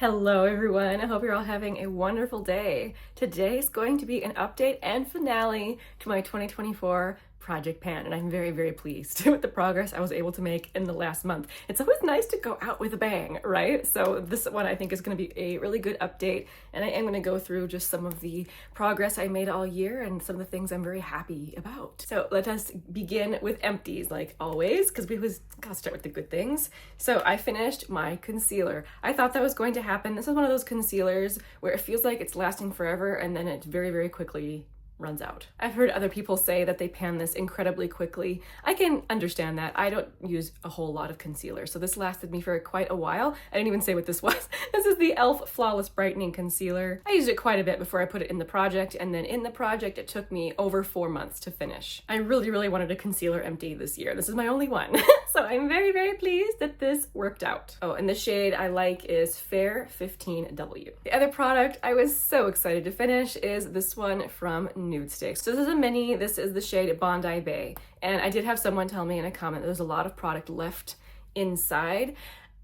Hello everyone, I hope you're all having a wonderful day. Today's going to be an update and finale to my 2024 Project Pan, and I'm very pleased with the progress I was able to make in the last month. It's always nice to go out with a bang, right? So this one I think is going to be a really good update, and I am going to go through just some of the progress I made all year and some of the things I'm very happy about. So let us begin with empties like always, because we always gotta start with the good things. So I finished my concealer. I thought that was going to happen. This is one of those concealers where it feels like it's lasting forever and then it very quickly runs out. I've heard other people say that they pan this incredibly quickly. I can understand that. I don't use a whole lot of concealer, so this lasted me for quite a while. I didn't even say what this was. This is the e.l.f. Flawless Brightening Concealer. I used it quite a bit before I put it in the project, and then in the project it took me over 4 months to finish. I really wanted a concealer empty this year. This is my only one. So I'm very pleased that this worked out. Oh, and the shade I like is Fair 15W. The other product I was so excited to finish is this one from Nude Sticks. So this is a mini. This is the shade Bondi Bay. And I did have someone tell me in a comment that there's a lot of product left inside.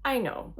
I know.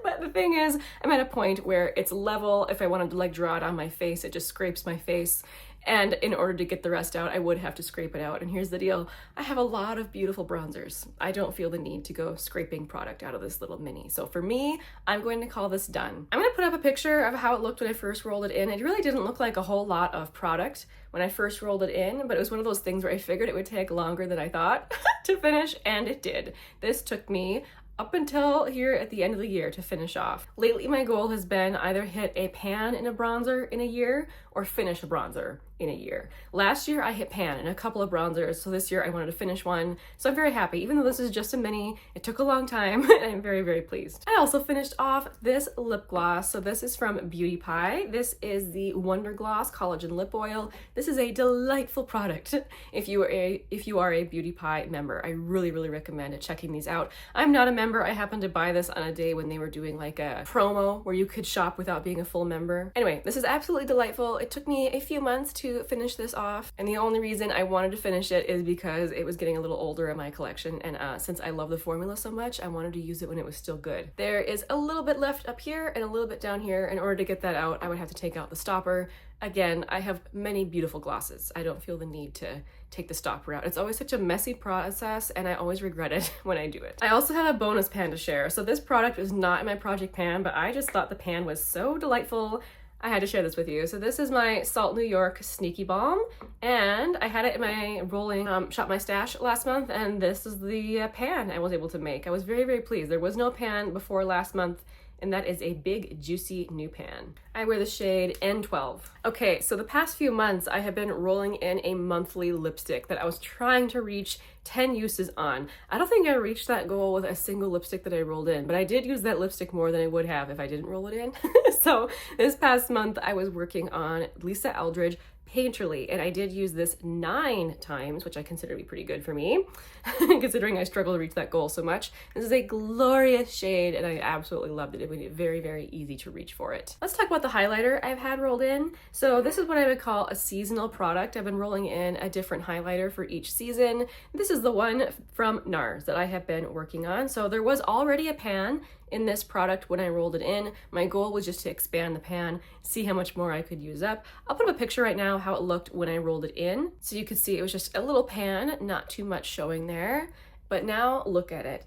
But the thing is, I'm at a point where it's level. If I wanted to like draw it on my face, it just scrapes my face. And in order to get the rest out, I would have to scrape it out. And here's the deal. I have a lot of beautiful bronzers. I don't feel the need to go scraping product out of this little mini. So for me, I'm going to call this done. I'm going to put up a picture of how it looked when I first rolled it in. It really didn't look like a whole lot of product when I first rolled it in, but it was one of those things where I figured it would take longer than I thought to finish, and it did. This took me up until here at the end of the year to finish off. Lately, my goal has been either hit a pan in a bronzer in a year or finish a bronzer in a year. Last year, I hit pan in a couple of bronzers, so this year I wanted to finish one. So I'm very happy. Even though this is just a mini, it took a long time, and I'm very pleased. I also finished off this lip gloss. So this is from Beauty Pie. This is the Wonder Gloss Collagen Lip Oil. This is a delightful product. If you are a Beauty Pie member, I really recommend checking these out. I'm not a member. I happened to buy this on a day when they were doing like a promo where you could shop without being a full member. Anyway, this is absolutely delightful. It took me a few months to finish this off, and the only reason I wanted to finish it is because it was getting a little older in my collection, and since I love the formula so much, I wanted to use it when it was still good. There is a little bit left up here and a little bit down here. In order to get that out, I would have to take out the stopper. Again, I have many beautiful glosses. I don't feel the need to take the stopper out. It's always such a messy process, and I always regret it when I do it. I also have a bonus pan to share. So this product is not in my project pan, but I just thought the pan was so delightful, I had to share this with you. So this is my Salt New York Sneaky Balm, and I had it in my rolling Shop My Stash last month, and this is the pan I was able to make. I was very pleased. There was no pan before last month, and that is a big, juicy new pan. I wear the shade N12. Okay, so the past few months, I have been rolling in a monthly lipstick that I was trying to reach 10 uses on. I don't think I reached that goal with a single lipstick that I rolled in, but I did use that lipstick more than I would have if I didn't roll it in. So this past month, I was working on Lisa Eldridge Painterly, and I did use this 9 times, which I consider to be pretty good for me, considering I struggle to reach that goal so much. This is a glorious shade, and I absolutely loved it. It made it very easy to reach for it. Let's talk about the highlighter I've had rolled in. So this is what I would call a seasonal product. I've been rolling in a different highlighter for each season. This is the one from NARS that I have been working on. So there was already a pan in this product when I rolled it in. My goal was just to expand the pan, see how much more I could use up. I'll put up a picture right now how it looked when I rolled it in. So you could see it was just a little pan, not too much showing there. But now look at it.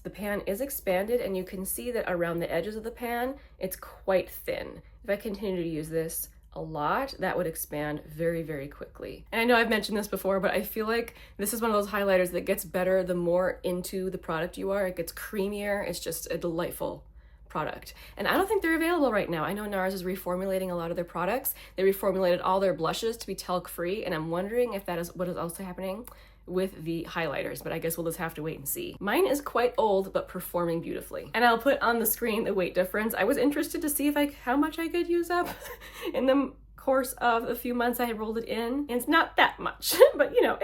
The pan is expanded, and you can see that around the edges of the pan, it's quite thin. If I continue to use this a lot, that would expand very quickly. And I know I've mentioned this before, but I feel like this is one of those highlighters that gets better the more into the product you are. It gets creamier. It's just a delightful product. And I don't think they're available right now. I know NARS is reformulating a lot of their products. They reformulated all their blushes to be talc free, and I'm wondering if that is what is also happening with the highlighters, but I guess we'll just have to wait and see. Mine is quite old, but performing beautifully. And I'll put on the screen the weight difference. I was interested to see how much I could use up in the course of a few months I had rolled it in. And it's not that much, but you know,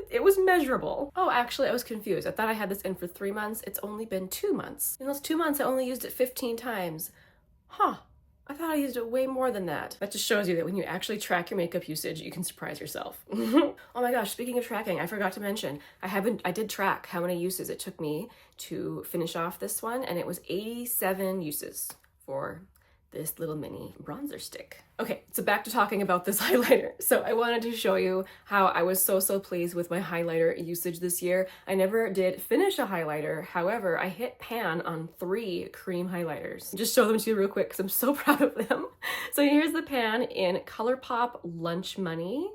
it was measurable. Oh, actually, I was confused. I thought I had this in for 3 months. It's only been 2 months. In those 2 months, I only used it 15 times. Huh. I thought I used it way more than that. That just shows you that when you actually track your makeup usage, you can surprise yourself. Oh my gosh, speaking of tracking, I forgot to mention, I did track how many uses it took me to finish off this one, and it was 87 uses for this little mini bronzer stick. Okay, so back to talking about this highlighter. So I wanted to show you how I was so pleased with my highlighter usage this year. I never did finish a highlighter. However, I hit pan on 3 cream highlighters. Just show them to you real quick because I'm so proud of them. So here's the pan in ColourPop Lunch Money.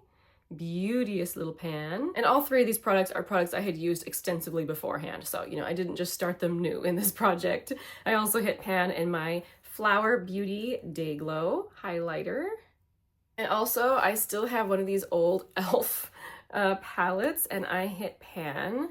Beauteous little pan. And all 3 of these products are products I had used extensively beforehand. So, you know, I didn't just start them new in this project. I also hit pan in my Flower Beauty Day Glow highlighter. And also I still have one of these old e.l.f. palettes, and I hit pan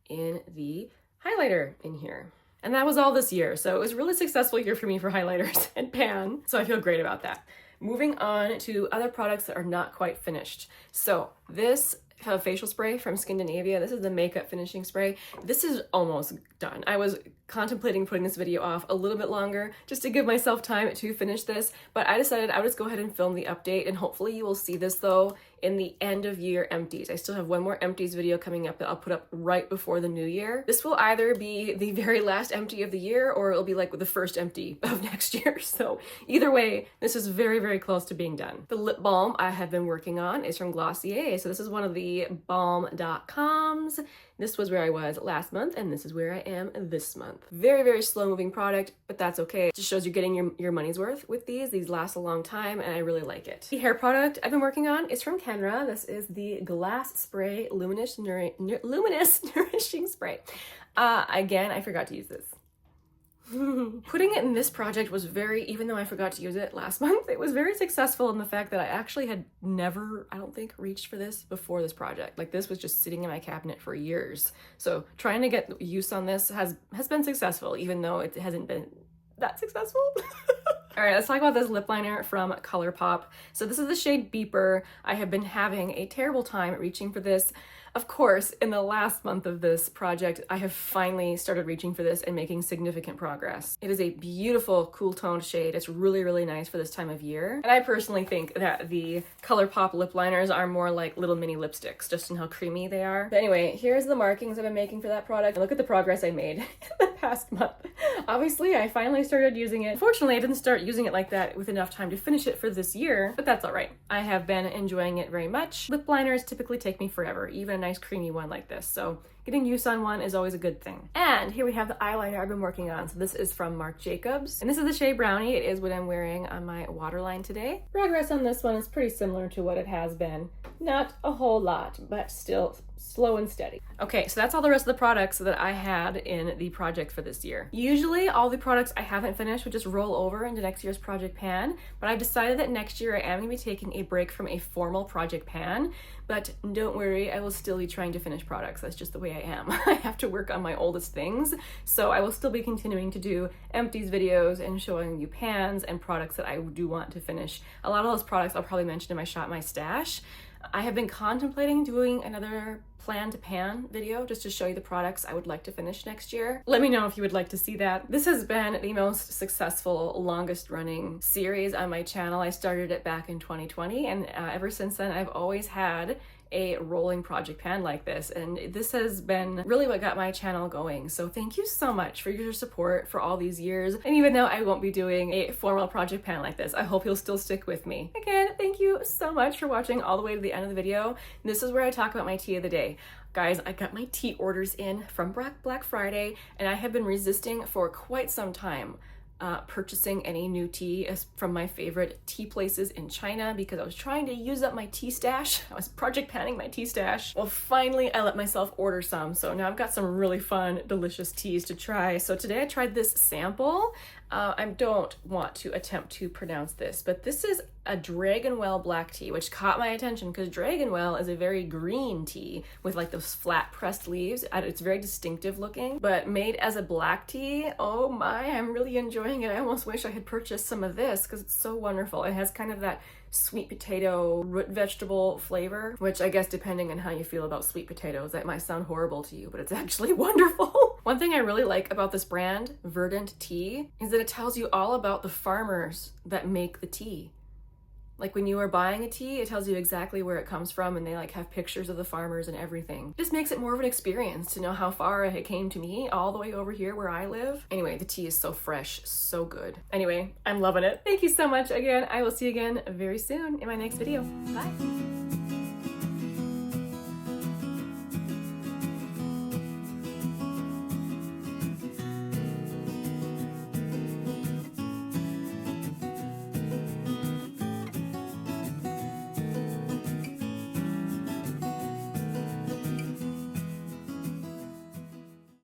in the highlighter in here. And that was all this year. So it was a really successful year for me for highlighters and pan. So I feel great about that. Moving on to other products that are not quite finished. So this facial spray from Skindinavia, this is the makeup finishing spray. This is almost done. I was contemplating putting this video off a little bit longer just to give myself time to finish this, but I decided I would just go ahead and film the update, and hopefully you will see this though in the end of year empties. I still have one more empties video coming up that I'll put up right before the new year. This will either be the very last empty of the year, or it'll be like the first empty of next year. So either way, this is very close to being done. The lip balm I have been working on is from Glossier. So this is one of the balm.coms. This was where I was last month, and this is where I am this month. Very slow moving product, but that's okay. It just shows you're getting your money's worth with these. These last a long time, and I really like it. The hair product I've been working on is from Kenra. This is the Glass Spray Luminous Nourishing Spray. Again, I forgot to use this. Putting it in this project was even though I forgot to use it last month, it was very successful in the fact that I actually had never, I don't think, reached for this before this project. Like, this was just sitting in my cabinet for years. So trying to get use on this has been successful, even though it hasn't been that successful. All right, let's talk about this lip liner from ColourPop. So this is the shade Beeper. I have been having a terrible time reaching for this. Of course, in the last month of this project, I have finally started reaching for this and making significant progress. It is a beautiful, cool toned shade. It's really nice for this time of year. And I personally think that the ColourPop lip liners are more like little mini lipsticks, just in how creamy they are. But anyway, here's the markings I've been making for that product. Look at the progress I made in the past month. Obviously, I finally started using it. Fortunately, I didn't start using it like that with enough time to finish it for this year, but that's all right. I have been enjoying it very much. Lip liners typically take me forever, even a nice creamy one like this. So getting use on one is always a good thing. And here we have the eyeliner I've been working on. So this is from Marc Jacobs, and this is the shade Brownie. It is what I'm wearing on my waterline today. Progress on this one is pretty similar to what it has been. Not a whole lot, but still slow and steady. Okay, so that's all the rest of the products that I had in the project for this year. Usually all the products I haven't finished would just roll over into next year's project pan, but I've decided that next year I am going to be taking a break from a formal project pan. But don't worry, I will still be trying to finish products. That's just the way I am. I have to work on my oldest things, so I will still be continuing to do empties videos and showing you pans and products that I do want to finish. A lot of those products I'll probably mention in my Shop My Stash. I have been contemplating doing another plan to pan video just to show you the products I would like to finish next year. Let me know if you would like to see that. This has been the most successful, longest running series on my channel. I started it back in 2020, and ever since then I've always had a rolling project pan like this, and this has been really what got my channel going. So thank you so much for your support for all these years, and even though I won't be doing a formal project pan like this, I hope you'll still stick with me. Again, thank you so much for watching all the way to the end of the video. This is where I talk about my tea of the day. Guys, I got my tea orders in from Black Friday, and I have been resisting for quite some time purchasing any new tea from my favorite tea places in China because I was trying to use up my tea stash. I was project panning my tea stash. Well, finally I let myself order some, so now I've got some really fun, delicious teas to try. So today I tried this sample. I don't want to attempt to pronounce this, but this is a Dragonwell black tea, which caught my attention because Dragonwell is a very green tea with like those flat pressed leaves. It's very distinctive looking, but made as a black tea. Oh my, I'm really enjoying it. I almost wish I had purchased some of this because it's so wonderful. It has kind of that sweet potato root vegetable flavor, which I guess depending on how you feel about sweet potatoes, that might sound horrible to you, but it's actually wonderful. One thing I really like about this brand, Verdant Tea, is that it tells you all about the farmers that make the tea. Like when you are buying a tea, it tells you exactly where it comes from, and they like have pictures of the farmers and everything. Just makes it more of an experience to know how far it came to me all the way over here where I live. Anyway, the tea is so fresh, so good. Anyway, I'm loving it. Thank you so much again. I will see you again very soon in my next video. Bye.